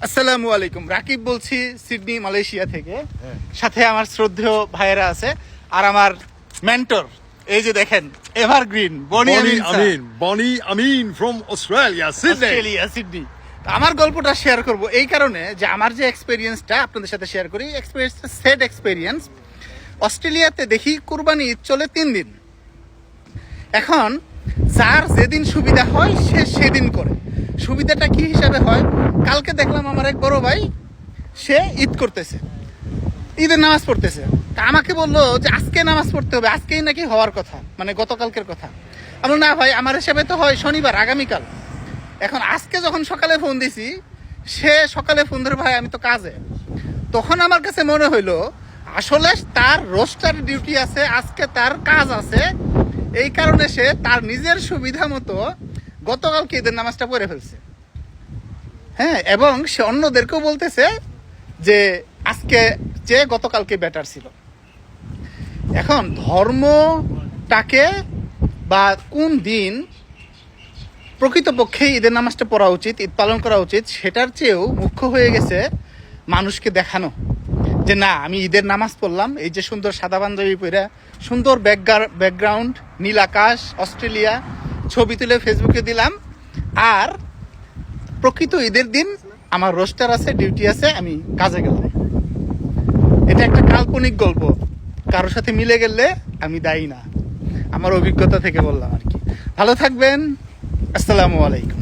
আসসালামু আলাইকুম, রাকিব বলছি সিডনি মালয়েশিয়া থেকে। সাথে আমার শ্রদ্ধেয় ভাইয়েরা আছে আর আমার মেন্টর, এই যে দেখেন এভারগ্রিন বনি Bonnie Amin from Australia, Sydney. Australia Sydney. আমার গল্পটা শেয়ার করব এই কারণে যে আমার যে এক্সপেরিয়েন্সটা আপনাদের সাথে শেয়ার করি, এক্সপেরিয়েন্সটা সেড এক্সপেরিয়েন্স। অস্ট্রেলিয়াতে দেখি কুরবানি ঈদ চলে 3 দিন। এখন যার যেদিন সুবিধা হয় সে সেদিন করে। সুবিধাটা কি হিসাবে হয়, কালকে দেখলাম আমার এক বড় ভাই সে ঈদ করতেছে, ঈদের নামাজ পড়তেছে। তা আমাকে বললো যে আজকে নামাজ পড়তে হবে, আজকেই নাকি হওয়ার কথা, মানে গতকালকের কথা। আমি বললাম, না ভাই, আমার হিসাবে তো হয় শনিবার, আগামীকাল। এখন আজকে যখন সকালে ফোন দিছি, সে সকালে ফোন ধরে, ভাই আমি তো কাজে। তখন আমার কাছে মনে হইলো আসলে তার রোস্টার ডিউটি আছে, আজকে তার কাজ আছে, এই কারণে সে তার নিজের সুবিধা মতো গতকালকে ঈদের নামাজটা পড়ে ফেলছে। হ্যাঁ, এবং সে অন্যদেরকেও বলতেছে যে আজকে যে গতকালকে বেটার ছিল। এখন ধর্মটাকে বা কোন দিন প্রকৃতপক্ষে ঈদের নামাজটা পড়া উচিত, ঈদ পালন করা উচিত, সেটার চেয়েও মুখ্য হয়ে গেছে মানুষকে দেখানো যে না, আমি ঈদের নামাজ পড়লাম, এই যে সুন্দর সাদা পাঞ্জাবি পরে, সুন্দর ব্যাকগ্রাউন্ড, নীল আকাশ, অস্ট্রেলিয়া, ছবি তুলে ফেসবুকে দিলাম। আর প্রকৃত ঈদের দিন আমার রোস্টার আছে, ডিউটি আছে, আমি কাজে গেলাম। এটা একটা কাল্পনিক গল্প, কারোর সাথে মিলে গেলে আমি দায়ী না, আমার অভিজ্ঞতা থেকে বললাম আর কি। ভালো থাকবেন, আসসালামু আলাইকুম।